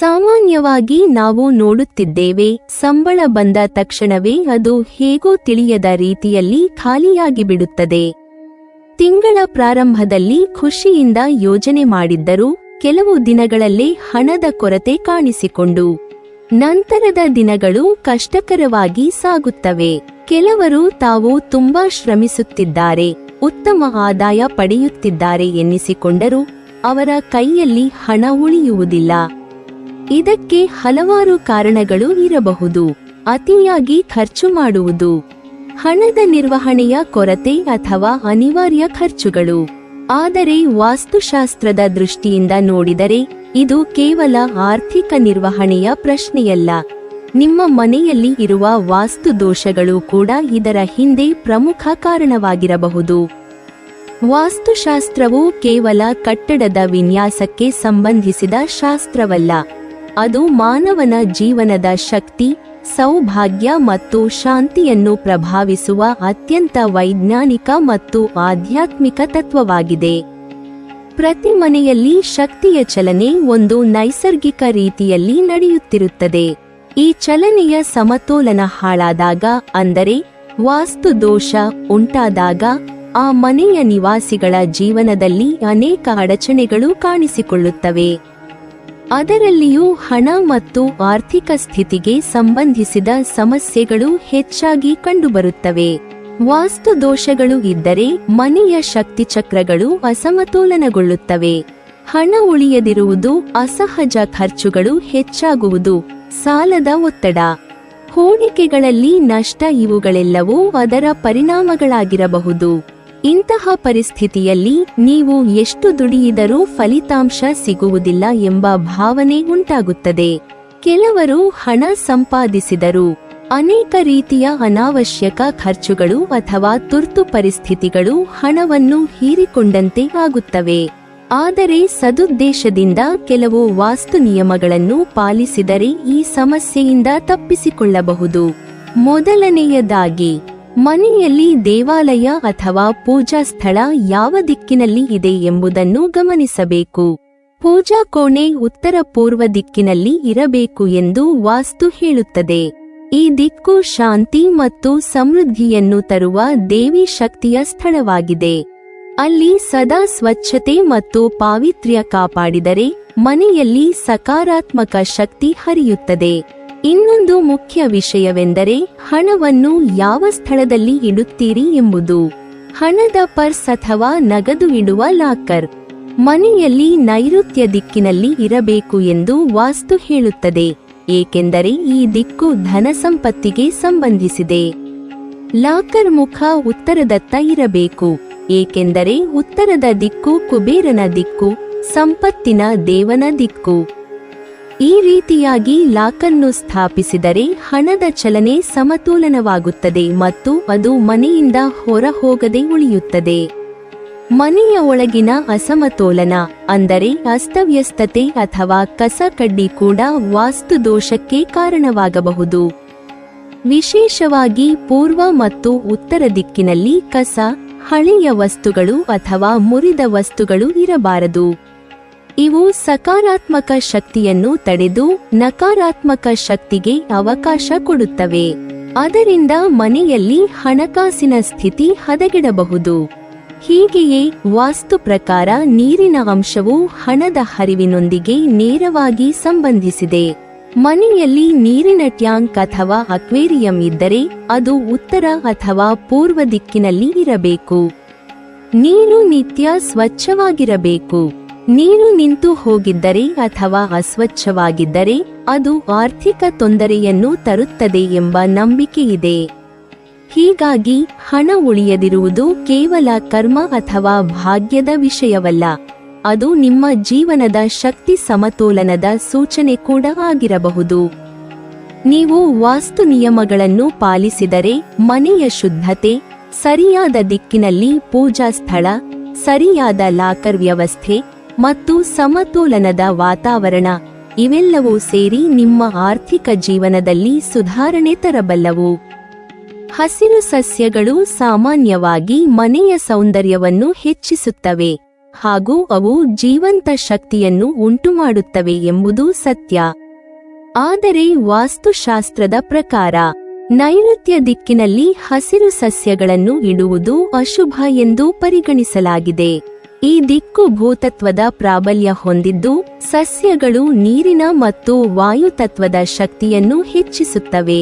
ಸಾಮಾನ್ಯವಾಗಿ ನಾವು ನೋಡುತ್ತಿದ್ದೇವೆ, ಸಂಬಳ ಬಂದ ತಕ್ಷಣವೇ ಅದು ಹೇಗೋ ತಿಳಿಯದ ರೀತಿಯಲ್ಲಿ ಖಾಲಿಯಾಗಿ ಬಿಡುತ್ತದೆ. ತಿಂಗಳ ಪ್ರಾರಂಭದಲ್ಲಿ ಖುಷಿಯಿಂದ ಯೋಜನೆ ಮಾಡಿದ್ದರೂ ಕೆಲವು ದಿನಗಳಲ್ಲೇ ಹಣದ ಕೊರತೆ ಕಾಣಿಸಿಕೊಂಡು ನಂತರದ ದಿನಗಳು ಕಷ್ಟಕರವಾಗಿ ಸಾಗುತ್ತವೆ. ಕೆಲವರು ತಾವು ತುಂಬಾ ಶ್ರಮಿಸುತ್ತಿದ್ದಾರೆ, ಉತ್ತಮ ಆದಾಯ ಪಡೆಯುತ್ತಿದ್ದಾರೆ ಎನ್ನಿಸಿಕೊಂಡರೂ ಅವರ ಕೈಯಲ್ಲಿ ಹಣ ಉಳಿಯುವುದಿಲ್ಲ. ಇದಕ್ಕೆ ಹಲವಾರು ಕಾರಣಗಳು ಇರಬಹುದು. ಅತಿಯಾಗಿ ಖರ್ಚು ಮಾಡುವುದು, ಹಣದ ನಿರ್ವಹಣೆಯ ಕೊರತೆ ಅಥವಾ ಅನಿವಾರ್ಯ ಖರ್ಚುಗಳು. ಆದರೆ ವಾಸ್ತುಶಾಸ್ತ್ರದ ದೃಷ್ಟಿಯಿಂದ ನೋಡಿದರೆ ಇದು ಕೇವಲ ಆರ್ಥಿಕ ನಿರ್ವಹಣೆಯ ಪ್ರಶ್ನೆಯಲ್ಲ. ನಿಮ್ಮ ಮನೆಯಲ್ಲಿ ಇರುವ ವಾಸ್ತು ದೋಷಗಳು ಕೂಡ ಇದರ ಹಿಂದೆ ಪ್ರಮುಖ ಕಾರಣವಾಗಿರಬಹುದು. ವಾಸ್ತುಶಾಸ್ತ್ರವು ಕೇವಲ ಕಟ್ಟಡದ ವಿನ್ಯಾಸಕ್ಕೆ ಸಂಬಂಧಿಸಿದ ಶಾಸ್ತ್ರವಲ್ಲ, ಅದು ಮಾನವನ ಜೀವನದ ಶಕ್ತಿ, ಸೌಭಾಗ್ಯ ಮತ್ತು ಶಾಂತಿಯನ್ನು ಪ್ರಭಾವಿಸುವ ಅತ್ಯಂತ ವೈಜ್ಞಾನಿಕ ಮತ್ತು ಆಧ್ಯಾತ್ಮಿಕ ತತ್ವವಾಗಿದೆ. ಪ್ರತಿ ಮನೆಯಲ್ಲಿ ಶಕ್ತಿಯ ಚಲನೆ ಒಂದು ನೈಸರ್ಗಿಕ ರೀತಿಯಲ್ಲಿ ನಡೆಯುತ್ತಿರುತ್ತದೆ. ಈ ಚಲನೆಯ ಸಮತೋಲನ ಹಾಳಾದಾಗ, ಅಂದರೆ ವಾಸ್ತು ದೋಷ ಉಂಟಾದಾಗ, ಆ ಮನೆಯ ನಿವಾಸಿಗಳ ಜೀವನದಲ್ಲಿ ಅನೇಕ ಅಡಚಣೆಗಳು ಕಾಣಿಸಿಕೊಳ್ಳುತ್ತವೆ. ಅದರಲ್ಲಿಯೂ ಹಣ ಮತ್ತು ಆರ್ಥಿಕ ಸ್ಥಿತಿಗೆ ಸಂಬಂಧಿಸಿದ ಸಮಸ್ಯೆಗಳು ಹೆಚ್ಚಾಗಿ ಕಂಡುಬರುತ್ತವೆ. ವಾಸ್ತು ದೋಷಗಳು ಇದ್ದರೆ ಮನೆಯ ಶಕ್ತಿಚಕ್ರಗಳು ಅಸಮತೋಲನಗೊಳ್ಳುತ್ತವೆ. ಹಣ ಉಳಿಯದಿರುವುದು, ಅಸಹಜ ಖರ್ಚುಗಳು ಹೆಚ್ಚಾಗುವುದು, ಸಾಲದ ಒತ್ತಡ, ಹೂಡಿಕೆಗಳಲ್ಲಿ ನಷ್ಟ ಇವುಗಳೆಲ್ಲವೂ ಅದರ ಪರಿಣಾಮಗಳಾಗಿರಬಹುದು. ಇಂತಹ ಪರಿಸ್ಥಿತಿಯಲ್ಲಿ ನೀವು ಎಷ್ಟು ದುಡಿಯಿದರೂ ಫಲಿತಾಂಶ ಸಿಗುವುದಿಲ್ಲ ಎಂಬ ಭಾವನೆ ಉಂಟಾಗುತ್ತದೆ. ಕೆಲವರು ಹಣ ಸಂಪಾದಿಸಿದರೂ ಅನೇಕ ರೀತಿಯ ಅನಾವಶ್ಯಕ ಖರ್ಚುಗಳು ಅಥವಾ ತುರ್ತು ಪರಿಸ್ಥಿತಿಗಳು ಹಣವನ್ನು ಹೀರಿಕೊಂಡಂತೆ ಆಗುತ್ತವೆ. ಆದರೆ ಸದುದ್ದೇಶದಿಂದ ಕೆಲವು ವಾಸ್ತು ನಿಯಮಗಳನ್ನು ಪಾಲಿಸಿದರೆ ಈ ಸಮಸ್ಯೆಯಿಂದ ತಪ್ಪಿಸಿಕೊಳ್ಳಬಹುದು. ಮೊದಲನೆಯದಾಗಿ, ಮನೆಯಲ್ಲಿ ದೇವಾಲಯ ಅಥವಾ ಪೂಜಾ ಸ್ಥಳ ಯಾವ ದಿಕ್ಕಿನಲ್ಲಿ ಇದೆ ಎಂಬುದನ್ನು ಗಮನಿಸಬೇಕು. ಪೂಜಾ ಕೋಣೆ ಉತ್ತರ ಪೂರ್ವ ದಿಕ್ಕಿನಲ್ಲಿ ಇರಬೇಕು ಎಂದು ವಾಸ್ತು ಹೇಳುತ್ತದೆ. ಈ ದಿಕ್ಕು ಶಾಂತಿ ಮತ್ತು ಸಮೃದ್ಧಿಯನ್ನು ತರುವ ದೇವಿ ಶಕ್ತಿಯ ಸ್ಥಳವಾಗಿದೆ. ಅಲ್ಲಿ ಸದಾ ಸ್ವಚ್ಛತೆ ಮತ್ತು ಪಾವಿತ್ರ್ಯ ಕಾಪಾಡಿದರೆ ಮನೆಯಲ್ಲಿ ಸಕಾರಾತ್ಮಕ ಶಕ್ತಿ ಹರಿಯುತ್ತದೆ. ಇನ್ನೊಂದು ಮುಖ್ಯ ವಿಷಯವೆಂದರೆ ಹಣವನ್ನು ಯಾವ ಸ್ಥಳದಲ್ಲಿ ಇಡುತ್ತೀರಿ ಎಂಬುದು. ಹಣದ ಪರ್ಸ್ ಅಥವಾ ನಗದು ಇಡುವ ಲಾಕರ್ ಮನೆಯಲ್ಲಿ ನೈಋತ್ಯ ದಿಕ್ಕಿನಲ್ಲಿ ಇರಬೇಕು ಎಂದು ವಾಸ್ತು ಹೇಳುತ್ತದೆ, ಏಕೆಂದರೆ ಈ ದಿಕ್ಕು ಧನ ಸಂಪತ್ತಿಗೆ ಸಂಬಂಧಿಸಿದೆ. ಲಾಕರ್ ಮುಖ ಉತ್ತರದತ್ತ ಇರಬೇಕು, ಏಕೆಂದರೆ ಉತ್ತರದ ದಿಕ್ಕು ಕುಬೇರನ ದಿಕ್ಕು, ಸಂಪತ್ತಿನ ದೇವನ ದಿಕ್ಕು. ಈ ರೀತಿಯಾಗಿ ಲಾಕನ್ನು ಸ್ಥಾಪಿಸಿದರೆ ಹಣದ ಚಲನೆ ಸಮತೋಲನವಾಗುತ್ತದೆ ಮತ್ತು ಅದು ಮನೆಯಿಂದ ಹೊರ ಹೋಗದೆ ಉಳಿಯುತ್ತದೆ. ಮನೆಯ ಒಳಗಿನ ಅಸಮತೋಲನ, ಅಂದರೆ ಅಸ್ತವ್ಯಸ್ತತೆ ಅಥವಾ ಕಸ ಕಡ್ಡಿ ಕೂಡ ವಾಸ್ತು ದೋಷಕ್ಕೆ ಕಾರಣವಾಗಬಹುದು. ವಿಶೇಷವಾಗಿ ಪೂರ್ವ ಮತ್ತು ಉತ್ತರ ದಿಕ್ಕಿನಲ್ಲಿ ಕಸ, ಹಳೆಯ ವಸ್ತುಗಳು ಅಥವಾ ಮುರಿದ ವಸ್ತುಗಳು ಇರಬಾರದು. ಇವು ಸಕಾರಾತ್ಮಕ ಶಕ್ತಿಯನ್ನು ತಡೆದು ನಕಾರಾತ್ಮಕ ಶಕ್ತಿಗೆ ಅವಕಾಶ ಕೊಡುತ್ತವೆ. ಅದರಿಂದ ಮನೆಯಲ್ಲಿ ಹಣಕಾಸಿನ ಸ್ಥಿತಿ ಹದಗೆಡಬಹುದು. ಹೀಗೆಯೇ ವಾಸ್ತು ಪ್ರಕಾರ ನೀರಿನ ಅಂಶವು ಹಣದ ಹರಿವಿನೊಂದಿಗೆ ನೇರವಾಗಿ ಸಂಬಂಧಿಸಿದೆ. ಮನೆಯಲ್ಲಿ ನೀರಿನ ಟ್ಯಾಂಕ್ ಅಥವಾ ಅಕ್ವೇರಿಯಂ ಇದ್ದರೆ ಅದು ಉತ್ತರ ಅಥವಾ ಪೂರ್ವ ದಿಕ್ಕಿನಲ್ಲಿ ಇರಬೇಕು. ನೀರು ನಿತ್ಯ ಸ್ವಚ್ಛವಾಗಿರಬೇಕು. ನೀರು ನಿಂತು ಹೋಗಿದ್ದರೆ ಅಥವಾ ಅಸ್ವಚ್ಛವಾಗಿದ್ದರೆ ಅದು ಆರ್ಥಿಕ ತೊಂದರೆಯನ್ನು ತರುತ್ತದೆ ಎಂಬ ನಂಬಿಕೆಯಿದೆ. ಹೀಗಾಗಿ ಹಣ ಉಳಿಯದಿರುವುದು ಕೇವಲ ಕರ್ಮ ಅಥವಾ ಭಾಗ್ಯದ ವಿಷಯವಲ್ಲ, ಅದು ನಿಮ್ಮ ಜೀವನದ ಶಕ್ತಿ ಸಮತೋಲನದ ಸೂಚನೆ ಕೂಡ ಆಗಿರಬಹುದು. ನೀವು ವಾಸ್ತು ನಿಯಮಗಳನ್ನು ಪಾಲಿಸಿದರೆ ಮನೆಯ ಶುದ್ಧತೆ, ಸರಿಯಾದ ದಿಕ್ಕಿನಲ್ಲಿ ಪೂಜಾ ಸ್ಥಳ, ಸರಿಯಾದ ಲಾಕರ್ ವ್ಯವಸ್ಥೆ ಮತ್ತು ಸಮತೋಲನದ ವಾತಾವರಣ ಇವೆಲ್ಲವೂ ಸೇರಿ ನಿಮ್ಮ ಆರ್ಥಿಕ ಜೀವನದಲ್ಲಿ ಸುಧಾರಣೆ ತರಬಲ್ಲವು. ಹಸಿರು ಸಸ್ಯಗಳು ಸಾಮಾನ್ಯವಾಗಿ ಮನೆಯ ಸೌಂದರ್ಯವನ್ನು ಹೆಚ್ಚಿಸುತ್ತವೆ. ಹಾಗೂ ಅವು ಜೀವಂತ ಶಕ್ತಿಯನ್ನು ಉಂಟುಮಾಡುತ್ತವೆ ಎಂಬುದು ಸತ್ಯ. ಆದರೆ ವಾಸ್ತುಶಾಸ್ತ್ರದ ಪ್ರಕಾರ ನೈಋತ್ಯ ದಿಕ್ಕಿನಲ್ಲಿ ಹಸಿರು ಸಸ್ಯಗಳನ್ನು ಇಡುವುದು ಅಶುಭ ಎಂದು ಪರಿಗಣಿಸಲಾಗಿದೆ. ಈ ದಿಕ್ಕು ಭೂತತ್ವದ ಪ್ರಾಬಲ್ಯ ಹೊಂದಿದ್ದು ಸಸ್ಯಗಳು ನೀರಿನ ಮತ್ತು ವಾಯುತತ್ವದ ಶಕ್ತಿಯನ್ನು ಹೆಚ್ಚಿಸುತ್ತವೆ.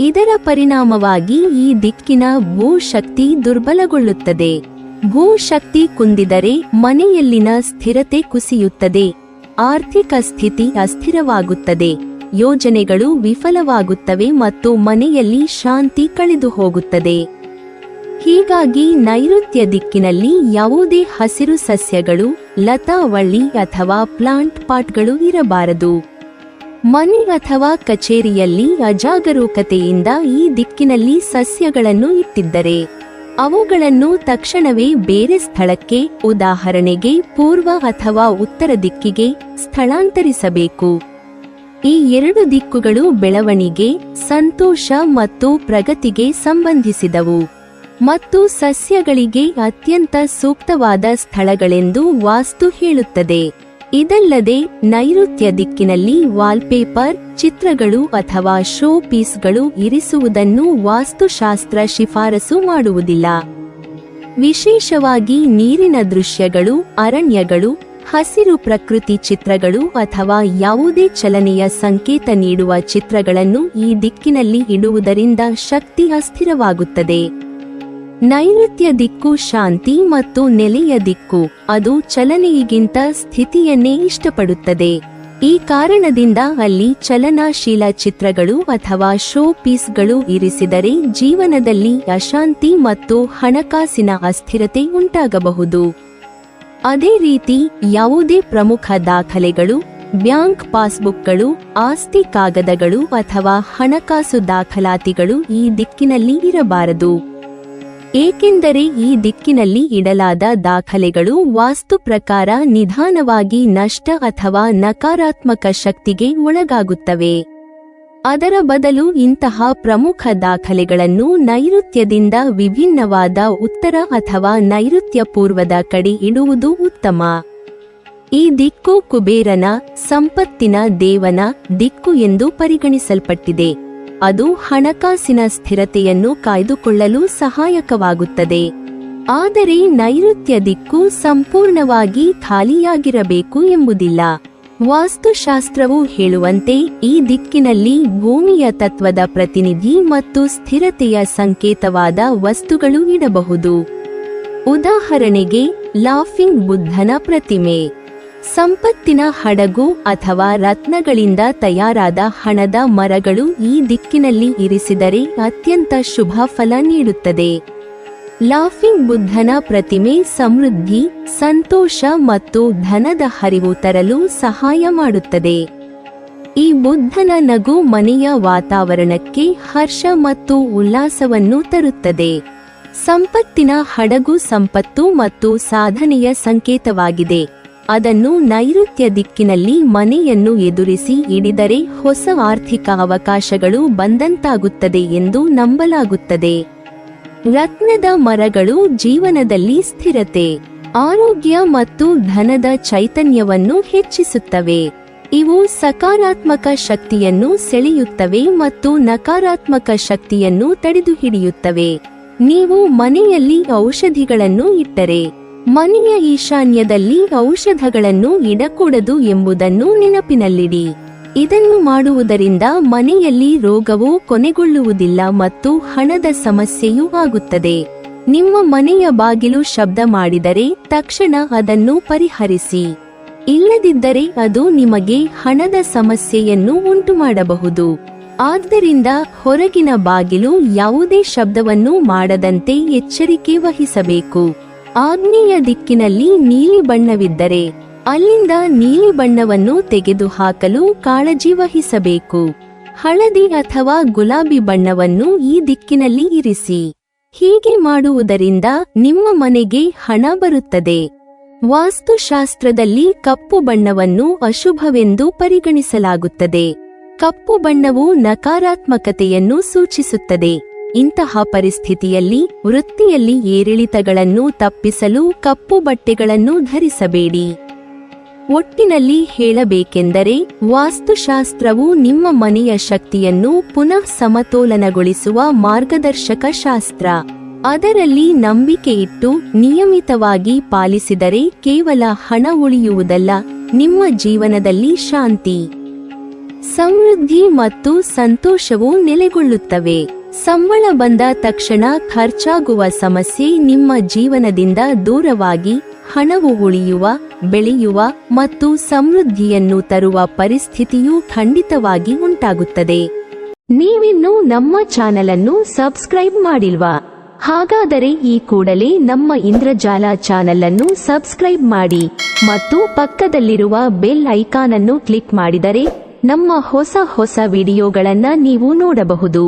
ಇದರ ಪರಿಣಾಮವಾಗಿ ಈ ದಿಕ್ಕಿನ ಭೂಶಕ್ತಿ ದುರ್ಬಲಗೊಳ್ಳುತ್ತದೆ. ಭೂಶಕ್ತಿ ಕುಂದಿದರೆ ಮನೆಯಲ್ಲಿನ ಸ್ಥಿರತೆ ಕುಸಿಯುತ್ತದೆ, ಆರ್ಥಿಕ ಸ್ಥಿತಿ ಅಸ್ಥಿರವಾಗುತ್ತದೆ, ಯೋಜನೆಗಳು ವಿಫಲವಾಗುತ್ತವೆ ಮತ್ತು ಮನೆಯಲ್ಲಿ ಶಾಂತಿ ಕಳೆದು ಹೋಗುತ್ತದೆ. ಹೀಗಾಗಿ ನೈಋತ್ಯ ದಿಕ್ಕಿನಲ್ಲಿ ಯಾವುದೇ ಹಸಿರು ಸಸ್ಯಗಳು, ಲತಾವಳ್ಳಿ ಅಥವಾ ಪ್ಲಾಂಟ್ ಪಾಟ್ಗಳು ಇರಬಾರದು. ಮನೆ ಅಥವಾ ಕಚೇರಿಯಲ್ಲಿ ಅಜಾಗರೂಕತೆಯಿಂದ ಈ ದಿಕ್ಕಿನಲ್ಲಿ ಸಸ್ಯಗಳನ್ನು ಇಟ್ಟಿದ್ದರೆ ಅವುಗಳನ್ನು ತಕ್ಷಣವೇ ಬೇರೆ ಸ್ಥಳಕ್ಕೆ, ಉದಾಹರಣೆಗೆ ಪೂರ್ವ ಅಥವಾ ಉತ್ತರ ದಿಕ್ಕಿಗೆ ಸ್ಥಳಾಂತರಿಸಬೇಕು. ಈ ಎರಡು ದಿಕ್ಕುಗಳು ಬೆಳವಣಿಗೆ, ಸಂತೋಷ ಮತ್ತು ಪ್ರಗತಿಗೆ ಸಂಬಂಧಿಸಿದವು ಮತ್ತು ಸಸ್ಯಗಳಿಗೆ ಅತ್ಯಂತ ಸೂಕ್ತವಾದ ಸ್ಥಳಗಳೆಂದು ವಾಸ್ತು ಹೇಳುತ್ತದೆ. ಇದಲ್ಲದೆ ನೈಋತ್ಯ ದಿಕ್ಕಿನಲ್ಲಿ ವಾಲ್ಪೇಪರ್, ಚಿತ್ರಗಳು ಅಥವಾ ಶೋ ಪೀಸ್ಗಳು ಇರಿಸುವುದನ್ನು ವಾಸ್ತುಶಾಸ್ತ್ರ ಶಿಫಾರಸು ಮಾಡುವುದಿಲ್ಲ. ವಿಶೇಷವಾಗಿ ನೀರಿನ ದೃಶ್ಯಗಳು, ಅರಣ್ಯಗಳು, ಹಸಿರು ಪ್ರಕೃತಿ ಚಿತ್ರಗಳು ಅಥವಾ ಯಾವುದೇ ಚಲನೆಯ ಸಂಕೇತ ನೀಡುವ ಚಿತ್ರಗಳನ್ನು ಈ ದಿಕ್ಕಿನಲ್ಲಿ ಇಡುವುದರಿಂದ ಶಕ್ತಿ ಅಸ್ಥಿರವಾಗುತ್ತದೆ. ನೈಋತ್ಯ ದಿಕ್ಕು ಶಾಂತಿ ಮತ್ತು ನೆಲೆಯ ದಿಕ್ಕು. ಅದು ಚಲನೆಯಿಗಿಂತ ಸ್ಥಿತಿಯನ್ನೇ ಇಷ್ಟಪಡುತ್ತದೆ. ಈ ಕಾರಣದಿಂದ ಅಲ್ಲಿ ಚಲನಾಶೀಲ ಚಿತ್ರಗಳು ಅಥವಾ ಶೋ ಪೀಸ್ಗಳು ಇರಿಸಿದರೆ ಜೀವನದಲ್ಲಿ ಅಶಾಂತಿ ಮತ್ತು ಹಣಕಾಸಿನ ಅಸ್ಥಿರತೆ ಉಂಟಾಗಬಹುದು. ಅದೇ ರೀತಿ ಯಾವುದೇ ಪ್ರಮುಖ ದಾಖಲೆಗಳು, ಬ್ಯಾಂಕ್ ಪಾಸ್ಬುಕ್ಗಳು, ಆಸ್ತಿ ಕಾಗದಗಳು ಅಥವಾ ಹಣಕಾಸು ದಾಖಲಾತಿಗಳು ಈ ದಿಕ್ಕಿನಲ್ಲಿ ಇರಬಾರದು. ಏಕೆಂದರೆ ಈ ದಿಕ್ಕಿನಲ್ಲಿ ಇಡಲಾದ ದಾಖಲೆಗಳು ವಾಸ್ತು ಪ್ರಕಾರ ನಿಧಾನವಾಗಿ ನಷ್ಟ ಅಥವಾ ನಕಾರಾತ್ಮಕ ಶಕ್ತಿಗೆ ಒಳಗಾಗುತ್ತವೆ. ಅದರ ಬದಲು ಇಂತಹ ಪ್ರಮುಖ ದಾಖಲೆಗಳನ್ನು ನೈಋತ್ಯದಿಂದ ವಿಭಿನ್ನವಾದ ಉತ್ತರ ಅಥವಾ ನೈಋತ್ಯ ಪೂರ್ವದ ಕಡೆ ಇಡುವುದು ಉತ್ತಮ. ಈ ದಿಕ್ಕು ಕುಬೇರನ, ಸಂಪತ್ತಿನ ದೇವನ ದಿಕ್ಕು ಎಂದು ಪರಿಗಣಿಸಲ್ಪಟ್ಟಿದೆ. ಅದು ಹಣಕಾಸಿನ ಸ್ಥಿರತೆಯನ್ನು ಕಾಯ್ದುಕೊಳ್ಳಲು ಸಹಾಯಕವಾಗುತ್ತದೆ. ಆದರೆ ನೈಋತ್ಯ ದಿಕ್ಕು ಸಂಪೂರ್ಣವಾಗಿ ಖಾಲಿಯಾಗಿರಬೇಕು ಎಂಬುದಿಲ್ಲ. ವಾಸ್ತುಶಾಸ್ತ್ರವು ಹೇಳುವಂತೆ ಈ ದಿಕ್ಕಿನಲ್ಲಿ ಭೂಮಿಯ ತತ್ವದ ಪ್ರತಿನಿಧಿ ಮತ್ತು ಸ್ಥಿರತೆಯ ಸಂಕೇತವಾದ ವಸ್ತುಗಳು ಇಡಬಹುದು. ಉದಾಹರಣೆಗೆ ಲಾಫಿಂಗ್ ಬುದ್ಧನ ಪ್ರತಿಮೆ, ಸಂಪತ್ತಿನ ಹಡಗು ಅಥವಾ ರತ್ನಗಳಿಂದ ತಯಾರಾದ ಹಣದ ಮರಗಳು ಈ ದಿಕ್ಕಿನಲ್ಲಿ ಇರಿಸಿದರೆ ಅತ್ಯಂತ ಶುಭ ಫಲ ನೀಡುತ್ತದೆ. ಲಾಫಿಂಗ್ ಬುದ್ಧನ ಪ್ರತಿಮೆ ಸಮೃದ್ಧಿ, ಸಂತೋಷ ಮತ್ತು ಧನದ ಹರಿವು ತರಲು ಸಹಾಯ ಮಾಡುತ್ತದೆ. ಈ ಬುದ್ಧನ ನಗು ಮನೆಯ ವಾತಾವರಣಕ್ಕೆ ಹರ್ಷ ಮತ್ತು ಉಲ್ಲಾಸವನ್ನು ತರುತ್ತದೆ. ಸಂಪತ್ತಿನ ಹಡಗು ಸಂಪತ್ತು ಮತ್ತು ಸಾಧನೆಯ ಸಂಕೇತವಾಗಿದೆ. ಅದನ್ನು ನೈಋತ್ಯ ದಿಕ್ಕಿನಲ್ಲಿ ಮನೆಯನ್ನು ಎದುರಿಸಿ ಇಡಿದರೆ ಹೊಸ ಆರ್ಥಿಕ ಅವಕಾಶಗಳು ಬಂದಂತಾಗುತ್ತದೆ ಎಂದು ನಂಬಲಾಗುತ್ತದೆ. ರತ್ನದ ಮರಗಳು ಜೀವನದಲ್ಲಿ ಸ್ಥಿರತೆ, ಆರೋಗ್ಯ ಮತ್ತು ಧನದ ಚೈತನ್ಯವನ್ನು ಹೆಚ್ಚಿಸುತ್ತವೆ. ಇವು ಸಕಾರಾತ್ಮಕ ಶಕ್ತಿಯನ್ನು ಸೆಳೆಯುತ್ತವೆ ಮತ್ತು ನಕಾರಾತ್ಮಕ ಶಕ್ತಿಯನ್ನು ತಡೆದುಹಿಡಿಯುತ್ತವೆ. ನೀವು ಮನೆಯಲ್ಲಿ ಔಷಧಿಗಳನ್ನು ಇಟ್ಟರೆ ಮನೆಯ ಈಶಾನ್ಯದಲ್ಲಿ ಔಷಧಗಳನ್ನು ಇಡಕೂಡದು ಎಂಬುದನ್ನು ನೆನಪಿನಲ್ಲಿಡಿ. ಇದನ್ನು ಮಾಡುವುದರಿಂದ ಮನೆಯಲ್ಲಿ ರೋಗವು ಕೊನೆಗೊಳ್ಳುವುದಿಲ್ಲ ಮತ್ತು ಹಣದ ಸಮಸ್ಯೆಯೂ ಆಗುತ್ತದೆ. ನಿಮ್ಮ ಮನೆಯ ಬಾಗಿಲು ಶಬ್ದ ಮಾಡಿದರೆ ತಕ್ಷಣ ಅದನ್ನು ಪರಿಹರಿಸಿ. ಇಲ್ಲದಿದ್ದರೆ ಅದು ನಿಮಗೆ ಹಣದ ಸಮಸ್ಯೆಯನ್ನು ಉಂಟುಮಾಡಬಹುದು. ಆದ್ದರಿಂದ ಹೊರಗಿನ ಬಾಗಿಲು ಯಾವುದೇ ಶಬ್ದವನ್ನು ಮಾಡದಂತೆ ಎಚ್ಚರಿಕೆ ವಹಿಸಬೇಕು. ಆಗ್ನೇಯ ದಿಕ್ಕಿನಲ್ಲಿ ನೀಲಿ ಬಣ್ಣವಿದ್ದರೆ ಅಲ್ಲಿಂದ ನೀಲಿ ಬಣ್ಣವನ್ನು ತೆಗೆದುಹಾಕಲು ಕಾಳಜಿ ವಹಿಸಬೇಕು. ಹಳದಿ ಅಥವಾ ಗುಲಾಬಿ ಬಣ್ಣವನ್ನು ಈ ದಿಕ್ಕಿನಲ್ಲಿ ಇರಿಸಿ. ಹೀಗೆ ಮಾಡುವುದರಿಂದ ನಿಮ್ಮ ಮನೆಗೆ ಹಣ ಬರುತ್ತದೆ. ವಾಸ್ತುಶಾಸ್ತ್ರದಲ್ಲಿ ಕಪ್ಪು ಬಣ್ಣವನ್ನು ಅಶುಭವೆಂದು ಪರಿಗಣಿಸಲಾಗುತ್ತದೆ. ಕಪ್ಪು ಬಣ್ಣವು ನಕಾರಾತ್ಮಕತೆಯನ್ನು ಸೂಚಿಸುತ್ತದೆ. ಇಂತಹ ಪರಿಸ್ಥಿತಿಯಲ್ಲಿ ವೃತ್ತಿಯಲ್ಲಿ ಏರಿಳಿತಗಳನ್ನು ತಪ್ಪಿಸಲು ಕಪ್ಪು ಬಟ್ಟೆಗಳನ್ನು ಧರಿಸಬೇಡಿ. ಒಟ್ಟಿನಲ್ಲಿ ಹೇಳಬೇಕೆಂದರೆ ವಾಸ್ತುಶಾಸ್ತ್ರವು ನಿಮ್ಮ ಮನೆಯ ಶಕ್ತಿಯನ್ನು ಪುನಃ ಸಮತೋಲನಗೊಳಿಸುವ ಮಾರ್ಗದರ್ಶಕ ಶಾಸ್ತ್ರ. ಅದರಲ್ಲಿ ನಂಬಿಕೆ ಇಟ್ಟು ನಿಯಮಿತವಾಗಿ ಪಾಲಿಸಿದರೆ ಕೇವಲ ಹಣ ಉಳಿಯುವುದಲ್ಲ, ನಿಮ್ಮ ಜೀವನದಲ್ಲಿ ಶಾಂತಿ, ಸಮೃದ್ಧಿ ಮತ್ತು ಸಂತೋಷವು ನೆಲೆಗೊಳ್ಳುತ್ತವೆ. ಸಂಬಳ ಬಂದ ತಕ್ಷಣ ಖರ್ಚಾಗುವ ಸಮಸ್ಯೆ ನಿಮ್ಮ ಜೀವನದಿಂದ ದೂರವಾಗಿ ಹಣವು ಉಳಿಯುವ, ಬೆಳೆಯುವ ಮತ್ತು ಸಮೃದ್ಧಿಯನ್ನು ತರುವ ಪರಿಸ್ಥಿತಿಯು ಖಂಡಿತವಾಗಿ ಉಂಟಾಗುತ್ತದೆ. ನೀವಿನ್ನೂ ನಮ್ಮ ಚಾನೆಲ್ ಅನ್ನು ಸಬ್ಸ್ಕ್ರೈಬ್ ಮಾಡಿಲ್ವಾ? ಹಾಗಾದರೆ ಈ ಕೂಡಲೇ ನಮ್ಮ ಇಂದ್ರಜಾಲ ಚಾನೆಲ್ ಅನ್ನು ಸಬ್ಸ್ಕ್ರೈಬ್ ಮಾಡಿ ಮತ್ತು ಪಕ್ಕದಲ್ಲಿರುವ ಬೆಲ್ ಐಕಾನ್ ಅನ್ನು ಕ್ಲಿಕ್ ಮಾಡಿದರೆ ನಮ್ಮ ಹೊಸ ವಿಡಿಯೋಗಳನ್ನು ನೀವು ನೋಡಬಹುದು.